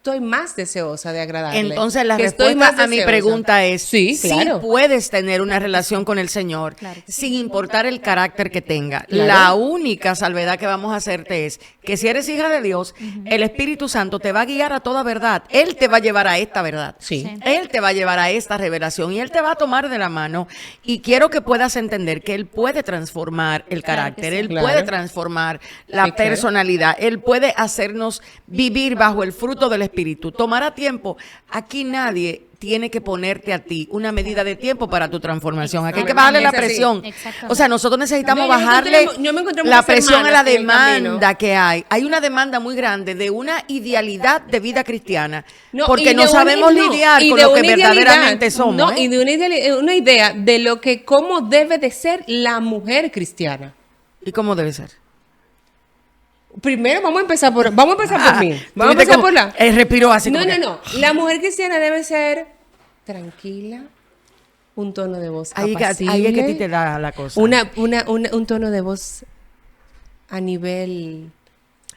estoy más deseosa de agradarle. Entonces la que estoy respuesta más a mi deseosa. pregunta es, Sí, claro. puedes tener una relación con el Señor Claro que sin importar el carácter que tenga. Claro. La única salvedad que vamos a hacerte es que si eres hija de Dios, el Espíritu Santo te va a guiar a toda verdad. Él te va a llevar a esta verdad. Sí. Sí. Él te va a llevar a esta revelación y Él te va a tomar de la mano y quiero que puedas entender que Él puede transformar el Claro que carácter, sí. Él Claro. puede transformar la Sí, claro. personalidad, Él puede hacernos vivir bajo el fruto del Espíritu. Tomará tiempo. Aquí nadie tiene que ponerte a ti una medida de tiempo para tu transformación. Aquí hay que bajarle la Es así. presión. Exactamente. O sea, nosotros necesitamos No, yo me bajarle encontré- yo me encontré la muchas presión a la hermanas en el camino. demanda que hay. Hay una demanda muy grande de una idealidad de vida cristiana. No, Porque y no de una- sabemos no, lidiar y con de lo que una idealidad, verdaderamente somos. No, ¿eh? y de una idea de lo que cómo debe de ser la mujer cristiana. ¿Y cómo debe ser? Primero vamos a empezar por mí. Vamos a Tuviste empezar como- por la. respiró así. No, como que- no. La mujer cristiana debe ser tranquila, un tono de voz Ahí, apacible, ahí es que a ti te da la cosa. un tono de voz a nivel.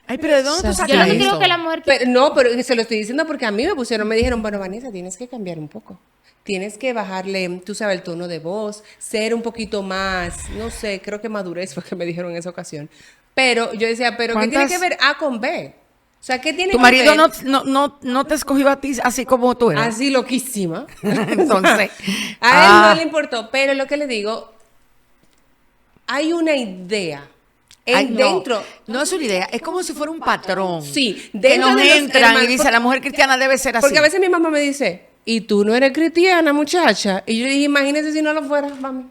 Ay, pero ¿de dónde tú Yo sacas Yo lo que eso? creo que la mujer que Pero se lo estoy diciendo porque a mí me dijeron, bueno, Vanessa, tienes que cambiar un poco. Tienes que bajarle, tú sabes, el tono de voz, ser un poquito más, no sé, creo que madurez fue que me dijeron en esa ocasión. Pero yo decía, ¿pero qué tiene ¿Cuántas- que ver A con B? O sea, ¿qué tiene Tu que marido ver? no te escogió a ti así como tú eres. Así loquísima. Entonces. A él no le importó, pero lo que le digo, hay una idea Ay, no, dentro. no es una idea, es como si fuera un patrón. Sí, que dentro nos de los entran y hermanos, dice, la mujer cristiana debe ser así. Porque a veces mi mamá me dice, ¿y tú no eres cristiana, muchacha? Y yo dije, imagínese si no lo fuera, mami.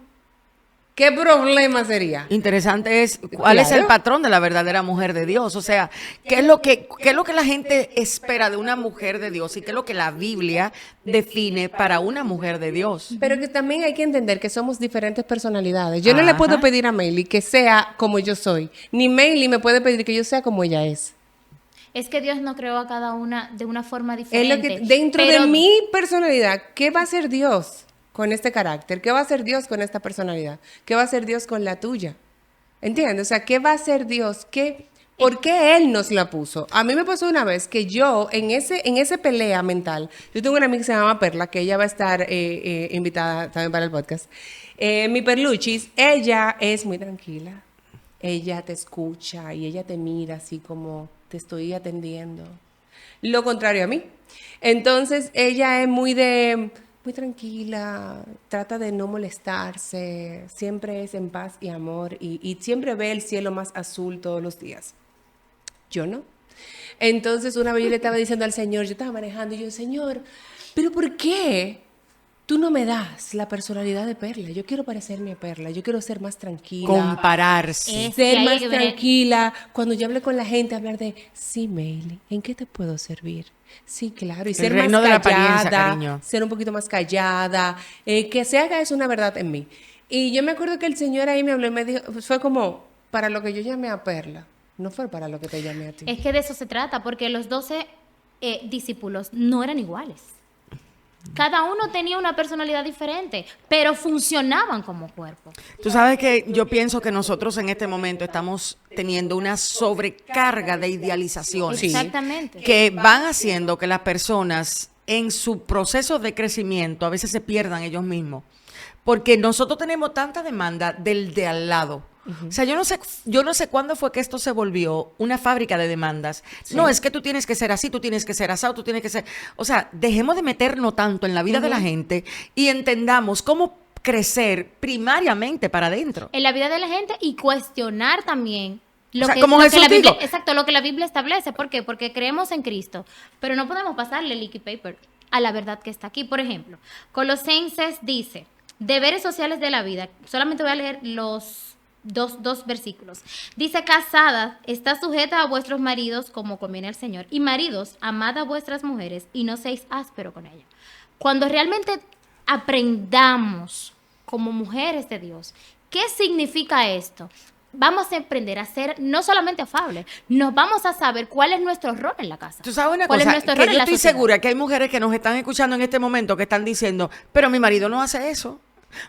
¿Qué problema sería? Interesante es cuál es el Claro. patrón de la verdadera mujer de Dios. O sea, qué es lo que la gente espera de una mujer de Dios y qué es lo que la Biblia define para una mujer de Dios. Pero que también hay que entender que somos diferentes personalidades. Yo no le puedo Ajá. pedir a Meili que sea como yo soy, ni Meili me puede pedir que yo sea como ella es. es que Dios no creó a cada una de una forma Es diferente. lo que dentro pero de mi personalidad, ¿qué va a hacer Dios con este carácter? ¿Qué va a hacer Dios con esta personalidad? ¿Qué va a hacer Dios con la tuya? ¿Entiendes? O sea, ¿qué va a hacer Dios? ¿Por qué Él nos la puso? A mí me pasó una vez que yo, en ese pelea mental, yo tengo una amiga que se llama Perla, que ella va a estar invitada también para el podcast. Mi Perluchis, ella es muy tranquila. Ella te escucha y ella te mira así como te estoy atendiendo. Lo contrario a mí. Entonces, ella es muy tranquila, trata de no molestarse, siempre es en paz y amor y siempre ve el cielo más azul todos los días. Yo no. Entonces, una vez yo le estaba diciendo al Señor, yo estaba manejando y yo, Señor, ¿pero por qué tú no me das la personalidad de Perla? Yo quiero parecerme a Perla, yo quiero ser más tranquila. Compararse. Es- Ser que hay más que ver- tranquila. Cuando yo hable con la gente, hablar de, sí, Meili, ¿en qué te puedo servir? Sí, claro. Y ser más reino de la apariencia, callada, cariño. ser un poquito más callada, que se haga eso una verdad en mí. Y yo me acuerdo que el Señor ahí me habló y me dijo, fue como, para lo que yo llamé a Perla, no fue para lo que te llamé a ti. Es que de eso se trata, porque los 12 discípulos no eran iguales. Cada uno tenía una personalidad diferente, pero funcionaban como cuerpo. Tú sabes que yo pienso que nosotros en este momento estamos teniendo una sobrecarga de idealizaciones Sí. Exactamente. que van haciendo que las personas en su proceso de crecimiento a veces se pierdan ellos mismos. Porque nosotros tenemos tanta demanda del de al lado. O sea, yo no sé cuándo fue que esto se volvió una fábrica de demandas. No, es que tú tienes que ser así, tú tienes que ser asado, tú tienes que ser... O sea, dejemos de meternos tanto en la vida de la gente y entendamos cómo crecer primariamente para adentro. En la vida de la gente y cuestionar también lo O sea, que, como lo que Jesús la Biblia, dijo. exacto, lo que la Biblia establece. ¿Por qué? Porque creemos en Cristo, pero no podemos pasarle leaky paper a la verdad que está aquí. Por ejemplo, Colosenses dice, deberes sociales de la vida. Solamente voy a leer los dos versículos. Dice, casadas, está sujeta a vuestros maridos como conviene al Señor. Y maridos, amad a vuestras mujeres y no seáis áspero con ellas. Cuando realmente aprendamos como mujeres de Dios, ¿qué significa esto? Vamos a aprender a ser no solamente afables, nos vamos a saber cuál es nuestro rol en la casa. Tú sabes una ¿Cuál es cosa, nuestro que rol en yo la estoy sociedad? segura que hay mujeres que nos están escuchando en este momento que están diciendo, pero mi marido no hace eso.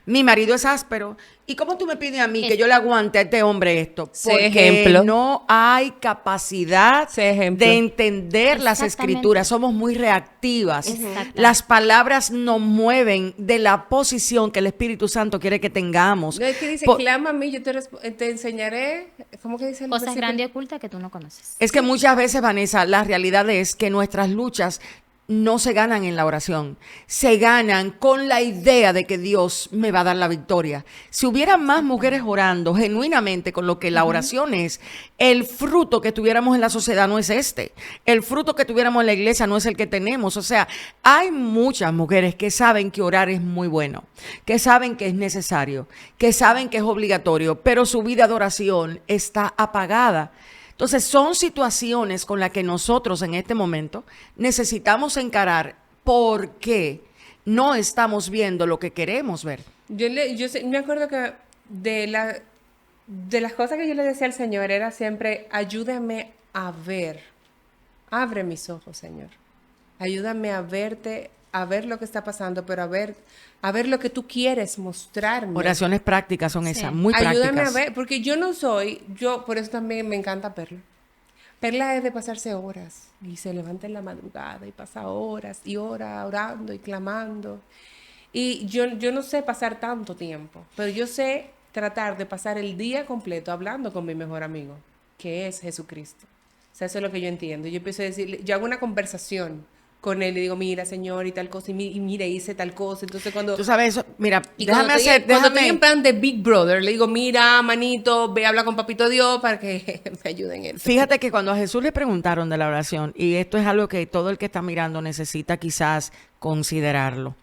Mi marido es áspero. ¿Y cómo tú me pides a mí que yo le aguante a este hombre esto? Sé Porque ejemplo. no hay capacidad Sé ejemplo. de entender las Exactamente. escrituras. Somos muy reactivas. Exacto. Las palabras nos mueven de la posición que el Espíritu Santo quiere que tengamos. No es que dice, Po- clama a mí, yo te enseñaré. ¿Cómo que dice el Cosas versículo? grandes y ocultas que tú no conoces. Es que muchas veces, Vanessa, la realidad es que nuestras luchas no se ganan en la oración, se ganan con la idea de que Dios me va a dar la victoria. Si hubiera más mujeres orando genuinamente con lo que la oración es, el fruto que tuviéramos en la sociedad no es este. El fruto que tuviéramos en la iglesia no es el que tenemos. O sea, hay muchas mujeres que saben que orar es muy bueno, que saben que es necesario, que saben que es obligatorio, pero su vida de oración está apagada. Entonces, son situaciones con las que nosotros en este momento necesitamos encarar porque no estamos viendo lo que queremos ver. Me acuerdo que de las cosas que yo le decía al Señor era siempre, ayúdame a ver. Abre mis ojos, Señor. Ayúdame a verte, a ver lo que está pasando, pero a ver lo que tú quieres mostrarme. Oraciones prácticas son Sí. esas, muy Ayúdame prácticas. a ver, porque por eso también me encanta Perla. Perla es de pasarse horas y se levanta en la madrugada y pasa horas y horas orando y clamando. Y yo no sé pasar tanto tiempo, pero yo sé tratar de pasar el día completo hablando con mi mejor amigo, que es Jesucristo. O sea, eso es lo que yo entiendo. Yo empiezo a decirle, yo hago una conversación con él y digo, mira, Señor, y tal cosa, y mira, hice tal cosa. Entonces cuando... Tú sabes eso, mira, Y cuando estoy en plan de Big Brother, le digo, mira, manito, ve, habla con Papito Dios para que me ayuden en eso. Fíjate que cuando a Jesús le preguntaron de la oración, y esto es algo que todo el que está mirando necesita quizás considerarlo.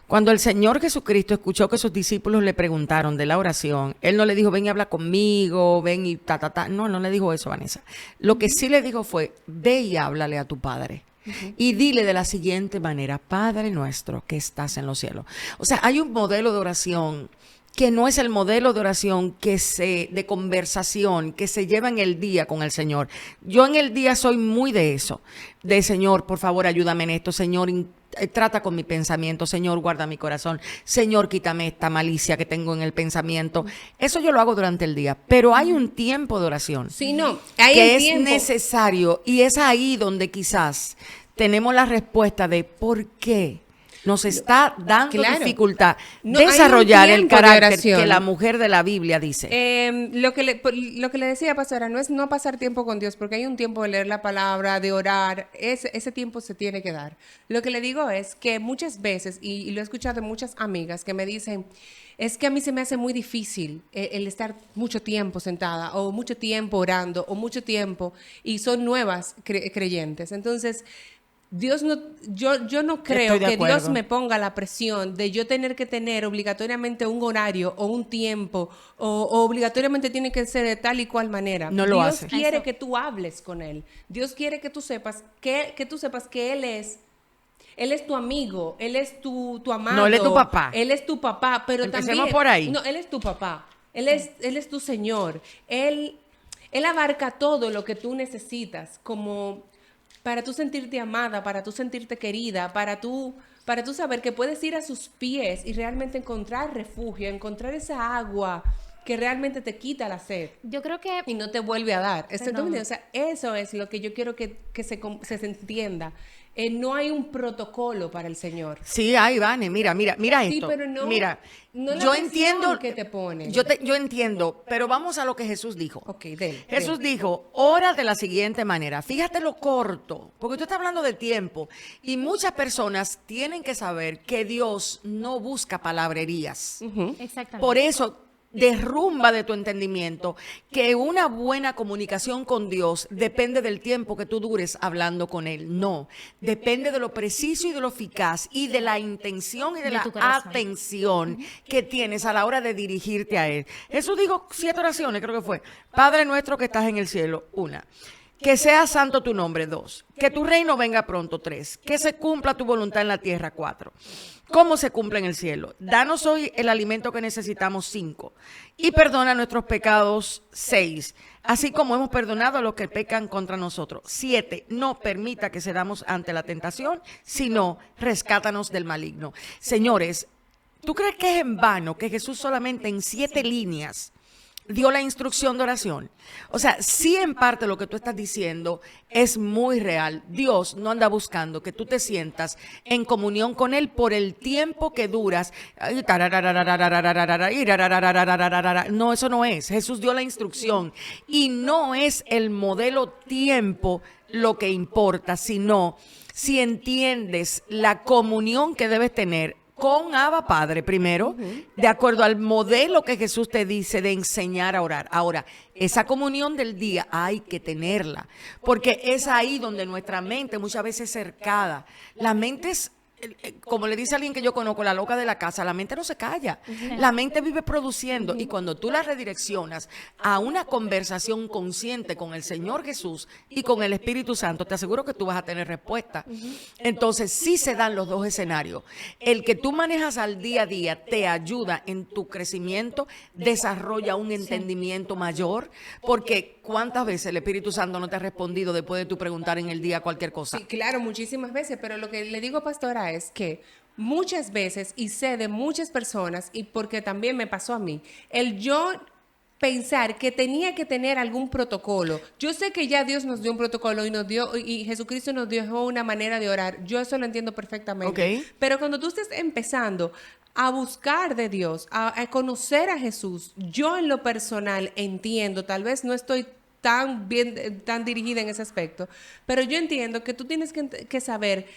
Cuando el Señor Jesucristo escuchó que sus discípulos le preguntaron de la oración, Él no le dijo, ven y habla conmigo, ven y ta, ta, ta. No, no le dijo eso, Vanessa. Lo que sí le dijo fue, ve y háblale a tu Padre. Y dile de la siguiente manera, Padre nuestro que estás en los cielos. O sea, hay un modelo de oración que no es el modelo de oración de conversación que se lleva en el día con el Señor. Yo en el día soy muy de eso, de Señor, por favor, ayúdame en esto, Señor, trata con mi pensamiento, Señor, guarda mi corazón, Señor, quítame esta malicia que tengo en el pensamiento. Eso yo lo hago durante el día, pero hay un tiempo de oración Sí, no, hay que el es tiempo. necesario y es ahí donde quizás tenemos la respuesta de por qué nos está dando Claro. dificultad No, hay un desarrollar el tiempo de carácter oración. que la mujer de la Biblia dice. Lo que le decía, pastora, no es no pasar tiempo con Dios, porque hay un tiempo de leer la palabra, de orar, ese tiempo se tiene que dar. Lo que le digo es que muchas veces, y lo he escuchado de muchas amigas que me dicen, es que a mí se me hace muy difícil el estar mucho tiempo sentada, o mucho tiempo orando, o mucho tiempo, y son nuevas creyentes. Entonces, yo no creo Estoy de que Dios acuerdo. me ponga la presión de yo tener que tener obligatoriamente un horario o un tiempo o obligatoriamente tiene que ser de tal y cual manera. No lo Dios hace. quiere Eso. que tú hables con él. Dios quiere que tú sepas que él es tu amigo, él es tu amado. No, él es tu papá. Él es tu papá, pero Empecemos también por ahí. No, él es tu papá. Él es tu Señor. Él abarca todo lo que tú necesitas como para tú sentirte amada, para tú sentirte querida, para tú saber que puedes ir a sus pies y realmente encontrar refugio, encontrar esa agua que realmente te quita la sed Yo creo que y no te vuelve a dar. Perdón. O sea, eso es lo que yo quiero que se entienda. No hay un protocolo para el Señor. Sí, ahí, Vane, mira Sí, esto. pero no- mira, no la yo presión entiendo que te pone. yo entiendo, pero vamos a lo que Jesús dijo. Ok, dele. Jesús dijo, ora de la siguiente manera. Fíjate lo corto, porque tú estás hablando de tiempo. Y muchas personas tienen que saber que Dios no busca palabrerías. exactamente. Por eso, derrumba de tu entendimiento que una buena comunicación con Dios depende del tiempo que tú dures hablando con Él. No, depende de lo preciso y de lo eficaz y de la intención y de De la tu corazón. atención que tienes a la hora de dirigirte a Él. Jesús dijo 7 oraciones, creo que fue. Padre nuestro que estás en el cielo, 1. Que sea santo tu nombre, 2. Que tu reino venga pronto, 3. Que se cumpla tu voluntad en la tierra, 4. ¿Cómo se cumple en el cielo? Danos hoy el alimento que necesitamos, 5. Y perdona nuestros pecados, 6. Así como hemos perdonado a los que pecan contra nosotros. 7. No permita que cedamos ante la tentación, sino rescátanos del maligno. Señores, ¿Tú crees que es en vano que Jesús solamente en 7 líneas dio la instrucción de oración? O sea, sí, en parte lo que tú estás diciendo es muy real. Dios no anda buscando que tú te sientas en comunión con Él por el tiempo que duras. No, eso no es. Jesús dio la instrucción y no es el modelo tiempo lo que importa, sino si entiendes la comunión que debes tener con Abba Padre primero, de acuerdo al modelo que Jesús te dice de enseñar a orar. Ahora, esa comunión del día hay que tenerla, porque es ahí donde nuestra mente muchas veces es cercada. La mente es, como le dice alguien que yo conozco, la loca de la casa, la mente no se calla, la mente vive produciendo, y cuando tú la redireccionas a una conversación consciente con el Señor Jesús y con el Espíritu Santo, te aseguro que tú vas a tener respuesta. Entonces sí se dan los dos escenarios. El que tú manejas al día a día te ayuda en tu crecimiento, desarrolla un entendimiento mayor, porque ¿cuántas veces el Espíritu Santo no te ha respondido después de tú preguntar en el día cualquier cosa? Sí, claro, muchísimas veces, pero lo que le digo, pastora, es que muchas veces, y sé de muchas personas, y porque también me pasó a mí, el yo pensar que tenía que tener algún protocolo. Yo sé que ya Dios nos dio un protocolo y nos dio, y Jesucristo nos dio una manera de orar. Yo eso lo entiendo perfectamente. Ok. Pero cuando tú estés empezando a buscar de Dios, a conocer a Jesús, yo en lo personal entiendo, tal vez no estoy tan bien, tan dirigida en ese aspecto, pero yo entiendo que tú tienes que saber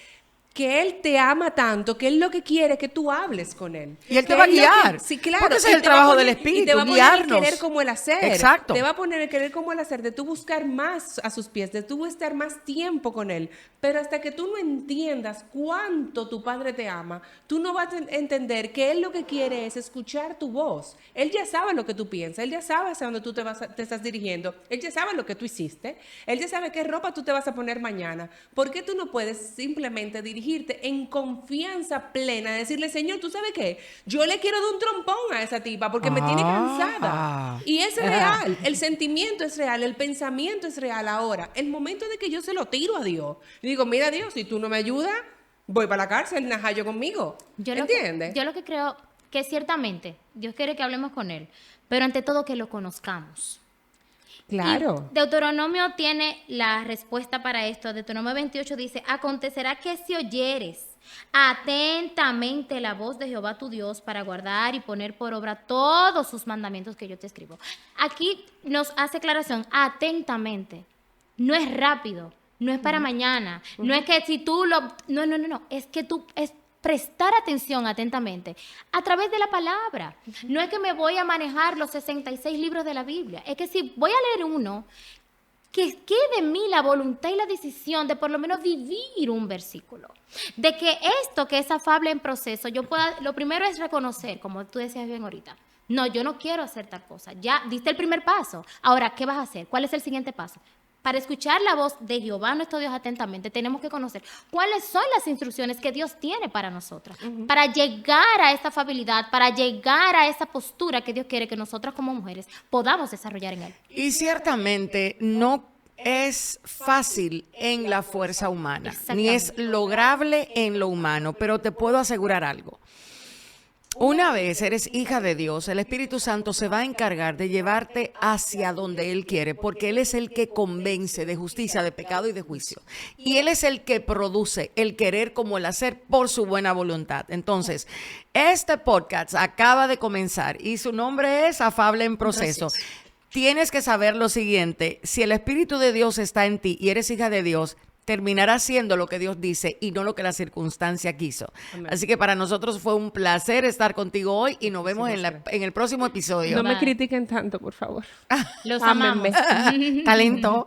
que Él te ama tanto, que Él lo que quiere es que tú hables con Él. Y Él te Que va a lo que- guiar. Sí, claro. Porque ese es Él el te va a trabajo poner- del Espíritu, y te va a poner guiarnos. el querer como el hacer. Exacto. Te va a poner el querer como el hacer, de tú buscar más a sus pies, de tú estar más tiempo con Él. Pero hasta que tú no entiendas cuánto tu Padre te ama, tú no vas a entender que Él lo que quiere es escuchar tu voz. Él ya sabe lo que tú piensas, Él ya sabe hacia dónde tú te estás dirigiendo, Él ya sabe lo que tú hiciste, Él ya sabe qué ropa tú te vas a poner mañana. ¿Por qué tú no puedes simplemente dirigirte en confianza plena, decirle, Señor, ¿tú sabes qué? Yo le quiero dar un trompón a esa tipa porque me tiene cansada? Y es real, el sentimiento es real, el pensamiento es real. Ahora, el momento de que yo se lo tiro a Dios, y digo, mira Dios, si tú no me ayudas, voy para la cárcel, najayo conmigo. ¿Entiendes? Yo lo que creo que ciertamente Dios quiere que hablemos con Él, pero ante todo que lo conozcamos. Claro. Y Deuteronomio tiene la respuesta para esto. Deuteronomio 28 dice, acontecerá que si oyeres atentamente la voz de Jehová tu Dios para guardar y poner por obra todos sus mandamientos que yo te escribo. Aquí nos hace aclaración, atentamente. No es rápido, no es para mañana, no es que si tú lo... No, es que tú... es prestar atención atentamente a través de la palabra. No es que me voy a manejar los 66 libros de la Biblia, es que si voy a leer uno, que quede en mí la voluntad y la decisión de por lo menos vivir un versículo. De que esto que es afable en proceso, yo pueda, lo primero es reconocer, como tú decías bien ahorita, no, yo no quiero hacer tal cosa, ya diste el primer paso, ahora, ¿qué vas a hacer? ¿Cuál es el siguiente paso? Para escuchar la voz de Jehová nuestro Dios atentamente, tenemos que conocer cuáles son las instrucciones que Dios tiene para nosotras, para llegar a esta afabilidad, para llegar a esa postura que Dios quiere que nosotras como mujeres podamos desarrollar en Él. Y ciertamente no es fácil en la fuerza humana, ni es lograble en lo humano, pero te puedo asegurar algo. Una vez eres hija de Dios, el Espíritu Santo se va a encargar de llevarte hacia donde Él quiere, porque Él es el que convence de justicia, de pecado y de juicio. Y Él es el que produce el querer como el hacer por su buena voluntad. Entonces, este podcast acaba de comenzar y su nombre es Afable en Proceso. Tienes que saber lo siguiente, si el Espíritu de Dios está en ti y eres hija de Dios, terminará haciendo lo que Dios dice y no lo que la circunstancia quiso. Amén. Así que para nosotros fue un placer estar contigo hoy y nos vemos en el próximo episodio. No me critiquen tanto, por favor. Los amamos. Talento.